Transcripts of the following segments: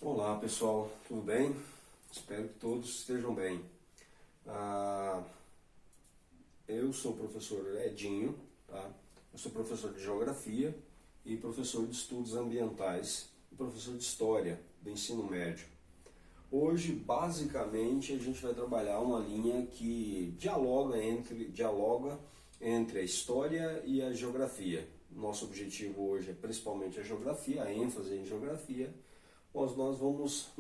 Olá pessoal, tudo bem? Espero que todos estejam bem. Ah, eu sou o professor Edinho, tá? Eu sou professor de Geografia e professor de Estudos Ambientais e professor de História do ensino médio. Hoje, basicamente, a gente vai trabalhar uma linha que dialoga entre a História e a Geografia. Nosso objetivo hoje é principalmente a Geografia, a ênfase em Geografia, mas nós vamos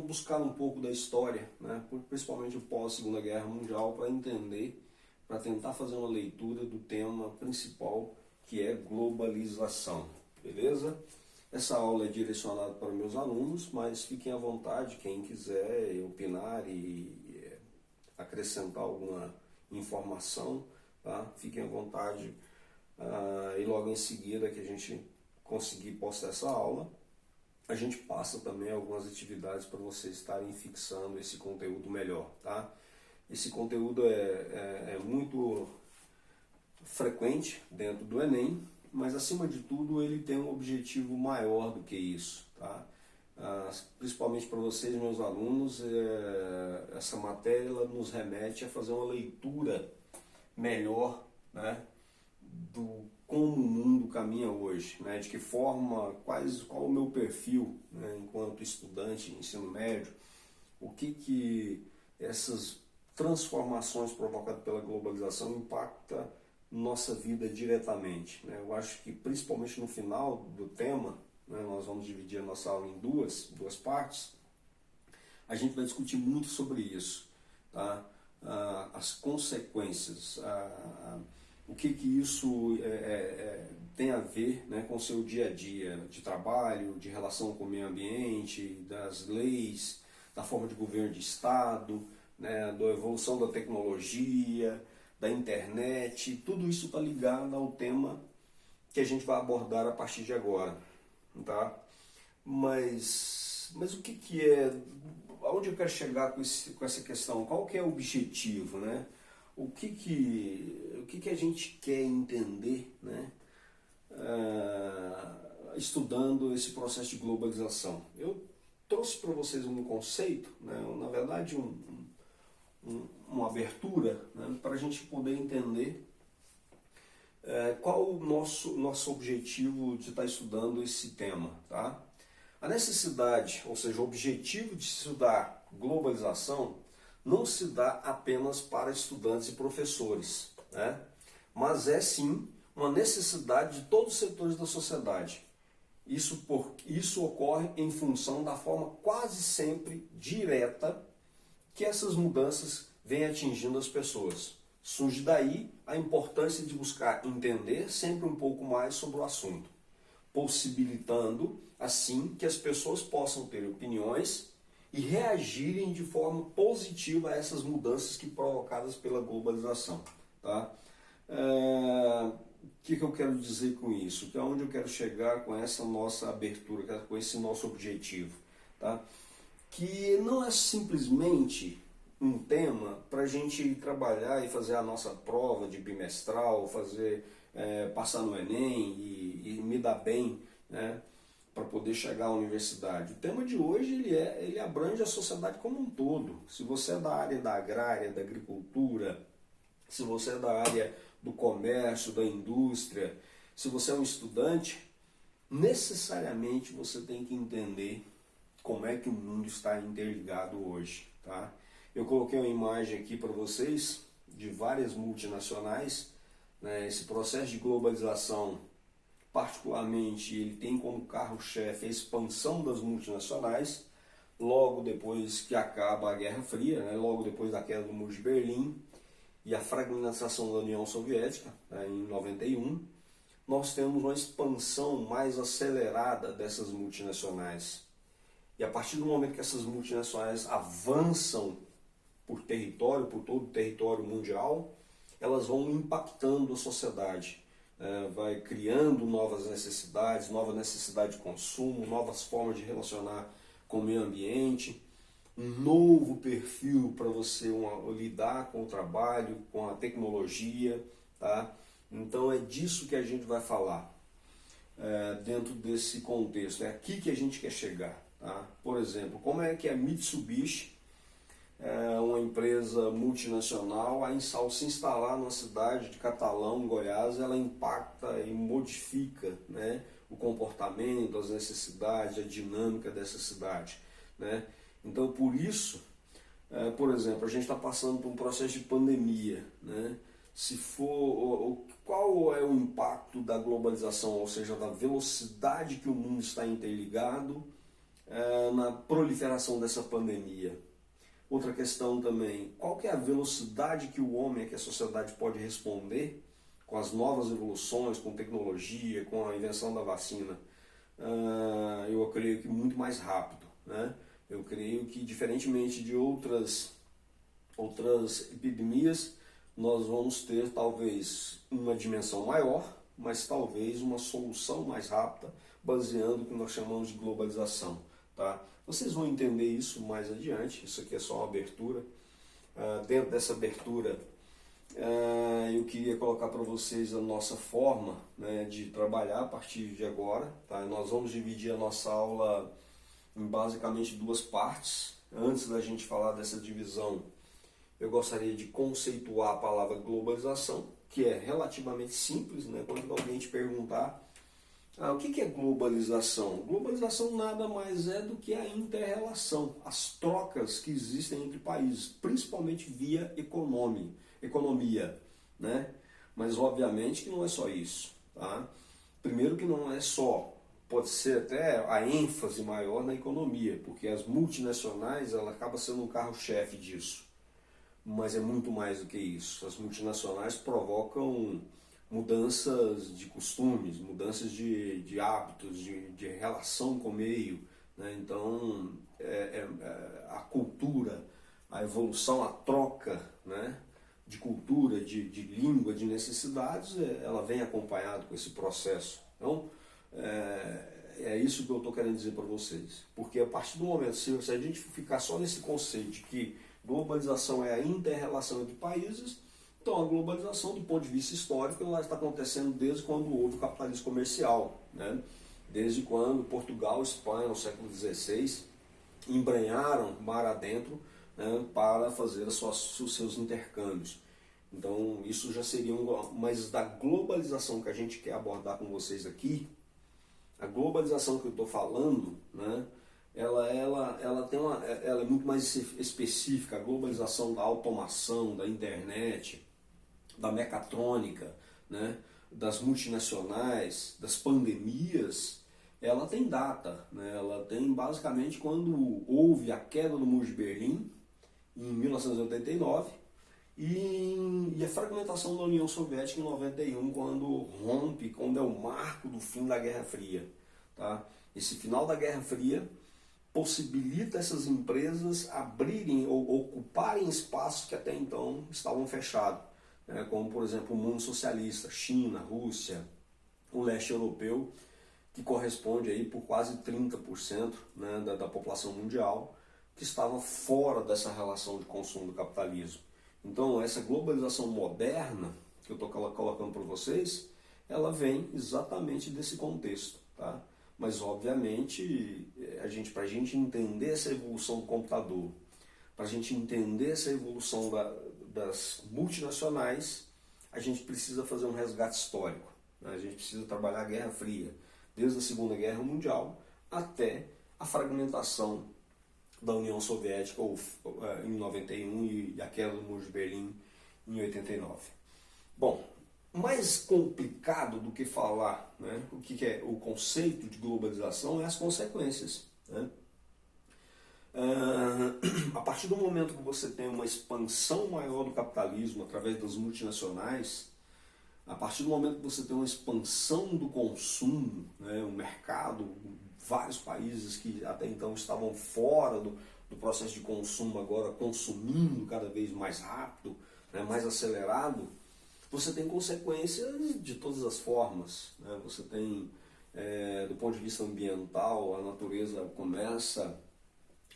buscar um pouco da história, né, principalmente o pós-Segunda Guerra Mundial, para entender, para tentar fazer uma leitura do tema principal, que é globalização, beleza? Essa aula é direcionada para meus alunos, mas fiquem à vontade, quem quiser opinar e acrescentar alguma informação, tá? Fiquem à vontade, e logo em seguida que a gente conseguir postar essa aula, a gente passa também algumas atividades para vocês estarem fixando esse conteúdo melhor, tá? Esse conteúdo é muito frequente dentro do Enem, mas acima de tudo ele tem um objetivo maior do que isso, tá? Principalmente para vocês, meus alunos, essa matéria ela nos remete a fazer uma leitura melhor, né, do como o mundo caminha hoje, né, de que forma, qual o meu perfil, né, enquanto estudante de ensino médio, o que essas transformações provocadas pela globalização impacta nossa vida diretamente, né? Eu acho que principalmente no final do tema, né, nós vamos dividir a nossa aula em duas partes, a gente vai discutir muito sobre isso, tá? As consequências, o que isso tem a ver, né, com o seu dia a dia de trabalho, de relação com o meio ambiente, das leis, da forma de governo de Estado, né, da evolução da tecnologia, da internet. Tudo isso está ligado ao tema que a gente vai abordar a partir de agora, tá? Mas o que é, aonde eu quero chegar com essa questão? Qual que é o objetivo, né? O que a gente quer entender, né, estudando esse processo de globalização? Eu trouxe para vocês um conceito, né, na verdade uma abertura, né, para a gente poder entender qual o nosso objetivo de estar estudando esse tema, tá? A necessidade, ou seja, o objetivo de estudar globalização não se dá apenas para estudantes e professores, né? Mas é sim uma necessidade de todos os setores da sociedade. Isso ocorre em função da forma quase sempre direta que essas mudanças vêm atingindo as pessoas. Surge daí a importância de buscar entender sempre um pouco mais sobre o assunto, possibilitando assim que as pessoas possam ter opiniões e reagirem de forma positiva a essas mudanças provocadas pela globalização, tá? O que eu quero dizer com isso? Que é onde eu quero chegar com essa nossa abertura, com esse nosso objetivo, tá? Que não é simplesmente um tema para a gente trabalhar e fazer a nossa prova de bimestral, passar no Enem e me dar bem, né, para poder chegar à universidade. O tema de hoje ele abrange a sociedade como um todo. Se você é da área da agrária, da agricultura, se você é da área do comércio, da indústria, se você é um estudante, necessariamente você tem que entender como é que o mundo está interligado hoje, tá? Eu coloquei uma imagem aqui para vocês de várias multinacionais, né? Esse processo de globalização, particularmente, ele tem como carro-chefe a expansão das multinacionais, logo depois que acaba a Guerra Fria, né? Logo depois da queda do Muro de Berlim e a fragmentação da União Soviética, né, em 91, nós temos uma expansão mais acelerada dessas multinacionais. E a partir do momento que essas multinacionais avançam por todo o território mundial, elas vão impactando a sociedade, vai criando novas necessidades, nova necessidade de consumo, novas formas de relacionar com o meio ambiente, um novo perfil para você lidar com o trabalho, com a tecnologia, tá? Então é disso que a gente vai falar. dentro desse contexto. É aqui que a gente quer chegar. Tá? Por exemplo, como é que a Mitsubishi, uma empresa multinacional, ao se instalar na cidade de Catalão, Goiás, ela impacta e modifica, né, o comportamento, as necessidades, a dinâmica dessa cidade. Né? Então, por isso, por exemplo, a gente está passando por um processo de pandemia. Né? Se for, qual é o impacto da globalização, ou seja, da velocidade que o mundo está interligado na proliferação dessa pandemia? Outra questão também, qual que é a velocidade que o homem, que a sociedade pode responder com as novas evoluções, com tecnologia, com a invenção da vacina? Eu creio que muito mais rápido. Né? Eu creio que, diferentemente de outras epidemias, nós vamos ter talvez uma dimensão maior, mas talvez uma solução mais rápida, baseando no que nós chamamos de globalização. Tá? Vocês vão entender isso mais adiante, isso aqui é só uma abertura. Dentro dessa abertura, eu queria colocar para vocês a nossa forma, né, de trabalhar a partir de agora. Tá? Nós vamos dividir a nossa aula em basicamente duas partes. Antes da gente falar dessa divisão, eu gostaria de conceituar a palavra globalização, que é relativamente simples. Né? Quando alguém te perguntar o que é globalização? Globalização nada mais é do que a inter-relação, as trocas que existem entre países, principalmente via economia. Né? Mas obviamente que não é só isso. Tá? Primeiro que não é só, pode ser até a ênfase maior na economia, porque as multinacionais ela acaba sendo um carro-chefe disso. Mas é muito mais do que isso. As multinacionais provocam mudanças de costumes, mudanças de hábitos, de relação com o meio. Né? Então, a cultura, a evolução, a troca, né, de cultura, de língua, de necessidades, ela vem acompanhado com esse processo. Então, é isso que eu estou querendo dizer para vocês. Porque a partir do momento, se a gente ficar só nesse conceito de que globalização é a inter-relação entre países, então a globalização, do ponto de vista histórico, ela está acontecendo desde quando houve o capitalismo comercial. Né? Desde quando Portugal e Espanha, no século XVI, embrenharam mar adentro, né, para fazer os seus intercâmbios. Então isso já seria mas da globalização que a gente quer abordar com vocês aqui, a globalização que eu estou falando, né, ela é muito mais específica. A globalização da automação, da internet, da mecatrônica, né, das multinacionais, das pandemias, ela tem data. Né, ela tem basicamente quando houve a queda do Muro de Berlim, em 1989, e a fragmentação da União Soviética em 91, quando é o marco do fim da Guerra Fria. Tá? Esse final da Guerra Fria possibilita essas empresas abrirem ou ocuparem espaços que até então estavam fechados, né? Como, por exemplo, o mundo socialista, China, Rússia, o leste europeu, que corresponde aí por quase 30%, né, da população mundial, que estava fora dessa relação de consumo do capitalismo. Então, essa globalização moderna que eu estou colocando para vocês, ela vem exatamente desse contexto. Tá? Mas, obviamente, para a gente entender essa evolução do computador, para a gente entender essa evolução das multinacionais, a gente precisa fazer um resgate histórico. Né? A gente precisa trabalhar a Guerra Fria, desde a Segunda Guerra Mundial até a fragmentação da União Soviética em 91 e a queda do Muro de Berlim em 89. Bom, mais complicado do que falar, né, o que é o conceito de globalização é as consequências. Né? A partir do momento que você tem uma expansão maior do capitalismo através das multinacionais, a partir do momento que você tem uma expansão do consumo, né, o mercado, vários países que até então estavam fora do processo de consumo, agora consumindo cada vez mais rápido, né, mais acelerado, você tem consequências de todas as formas. Né? Você tem, do ponto de vista ambiental, a natureza começa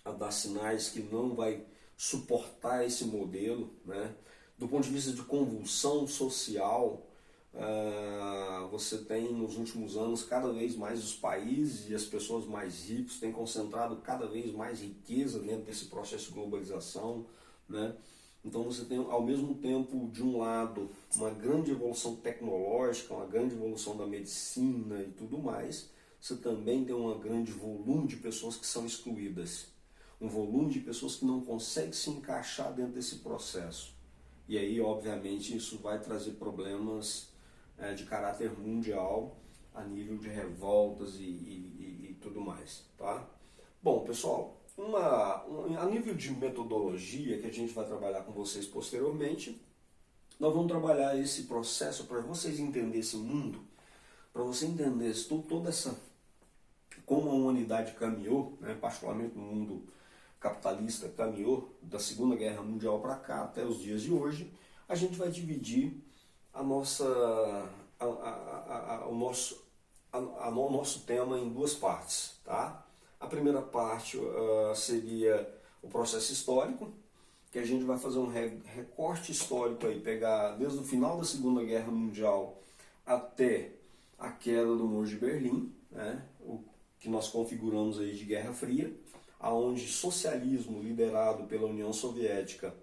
a dar sinais que não vai suportar esse modelo. Né? Do ponto de vista de convulsão social, Você tem nos últimos anos cada vez mais os países e as pessoas mais ricos têm concentrado cada vez mais riqueza dentro desse processo de globalização, né? Então você tem ao mesmo tempo, de um lado, uma grande evolução tecnológica, uma grande evolução da medicina e tudo mais, você também tem um grande volume de pessoas que são excluídas, um volume de pessoas que não conseguem se encaixar dentro desse processo. E aí, obviamente, isso vai trazer problemas de caráter mundial, a nível de revoltas e tudo mais, tá? Bom, pessoal, a nível de metodologia, que a gente vai trabalhar com vocês posteriormente, nós vamos trabalhar esse processo para vocês entenderem esse mundo, para você entender toda essa, como a humanidade caminhou, né, particularmente no mundo capitalista, caminhou da Segunda Guerra Mundial para cá até os dias de hoje. A gente vai dividir o nosso tema em duas partes, tá? A primeira parte seria o processo histórico, que a gente vai fazer um recorte histórico aí, pegar desde o final da Segunda Guerra Mundial até a queda do Muro de Berlim, né? O que nós configuramos aí de Guerra Fria, aonde socialismo liderado pela União Soviética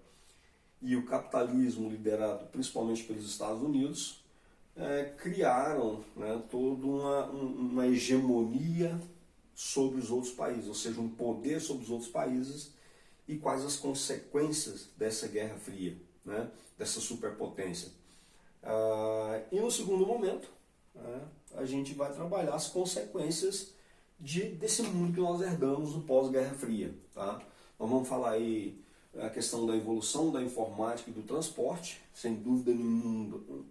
e o capitalismo liderado principalmente pelos Estados Unidos criaram, né, toda uma hegemonia sobre os outros países, ou seja, um poder sobre os outros países, e quais as consequências dessa Guerra Fria, né, dessa superpotência. E no segundo momento, a gente vai trabalhar as consequências desse mundo que nós herdamos do pós-Guerra Fria. Tá? Nós vamos falar aí a questão da evolução da informática e do transporte, sem dúvida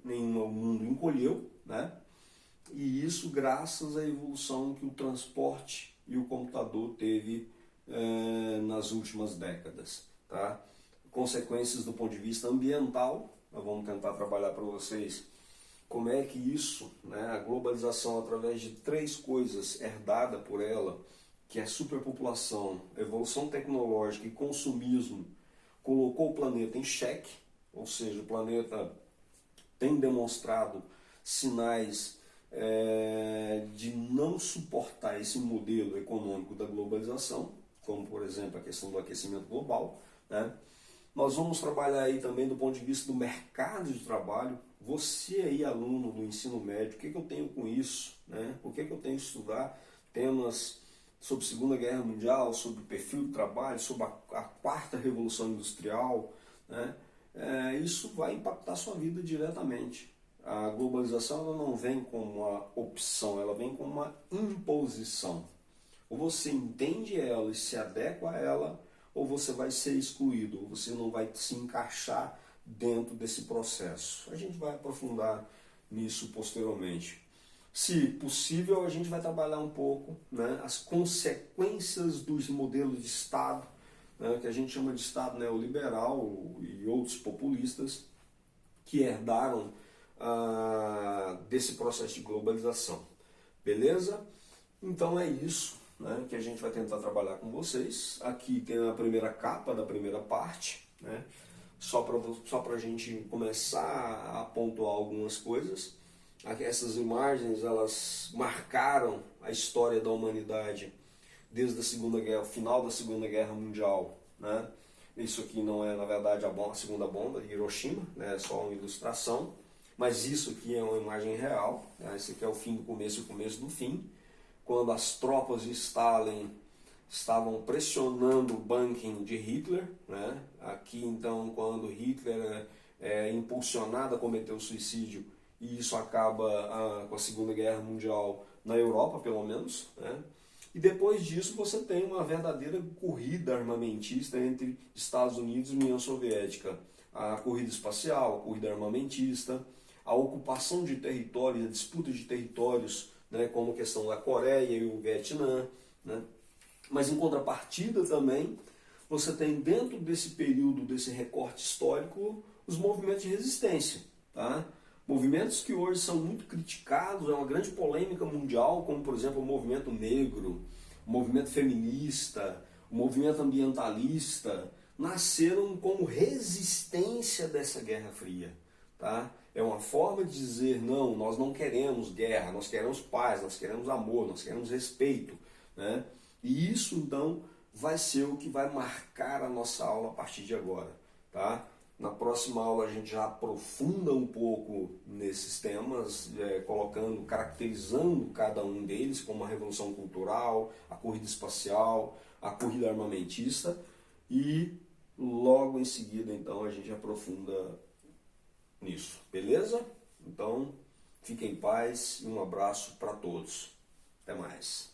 nenhuma o mundo encolheu, né? E isso graças à evolução que o transporte e o computador teve nas últimas décadas. Tá? Consequências do ponto de vista ambiental, nós vamos tentar trabalhar para vocês como é que isso, né, a globalização através de três coisas herdadas por ela, que é superpopulação, evolução tecnológica e consumismo, colocou o planeta em xeque, ou seja, o planeta tem demonstrado sinais de não suportar esse modelo econômico da globalização, como por exemplo a questão do aquecimento global, né? Nós vamos trabalhar aí também do ponto de vista do mercado de trabalho. Você aí, aluno do ensino médio, o que eu tenho com isso? Né? Por que eu tenho que estudar temas sobre Segunda Guerra Mundial, sobre o perfil do trabalho, sobre a quarta revolução industrial? Né? Isso vai impactar a sua vida diretamente. A globalização ela não vem como uma opção, ela vem como uma imposição. Ou você entende ela e se adequa a ela, ou você vai ser excluído, ou você não vai se encaixar dentro desse processo. A gente vai aprofundar nisso posteriormente. Se possível, a gente vai trabalhar um pouco, né, as consequências dos modelos de Estado, né, que a gente chama de Estado neoliberal e outros populistas, que herdaram desse processo de globalização. Beleza? Então é isso, né, que a gente vai tentar trabalhar com vocês. Aqui tem a primeira capa da primeira parte, né, só para a gente começar a pontuar algumas coisas. Essas imagens elas marcaram a história da humanidade desde a Segunda Guerra, o final da Segunda Guerra Mundial, né? Isso aqui não é, na verdade, a segunda bomba de Hiroshima, né? É só uma ilustração, mas isso aqui é uma imagem real, né? Esse aqui é o fim do começo e o começo do fim, quando as tropas de Stalin estavam pressionando o bunking de Hitler, né? Aqui então, quando Hitler é impulsionado a cometer o suicídio, e isso acaba com a Segunda Guerra Mundial na Europa, pelo menos, né? E depois disso você tem uma verdadeira corrida armamentista entre Estados Unidos e União Soviética. A corrida espacial, a corrida armamentista, a ocupação de territórios, a disputa de territórios, né, como a questão da Coreia e o Vietnã, né? Mas em contrapartida também, você tem dentro desse período, desse recorte histórico, os movimentos de resistência, tá? Movimentos que hoje são muito criticados, é uma grande polêmica mundial, como por exemplo o movimento negro, o movimento feminista, o movimento ambientalista, nasceram como resistência dessa Guerra Fria. Tá? é uma forma de dizer não, nós não queremos guerra, nós queremos paz, nós queremos amor, nós queremos respeito, né? E isso então vai ser o que vai marcar a nossa aula a partir de agora, tá? Na próxima aula a gente já aprofunda um pouco nesses temas, caracterizando cada um deles, como a Revolução Cultural, a corrida espacial, a corrida armamentista, e logo em seguida então a gente aprofunda nisso, beleza? Então, fiquem em paz e um abraço para todos. Até mais.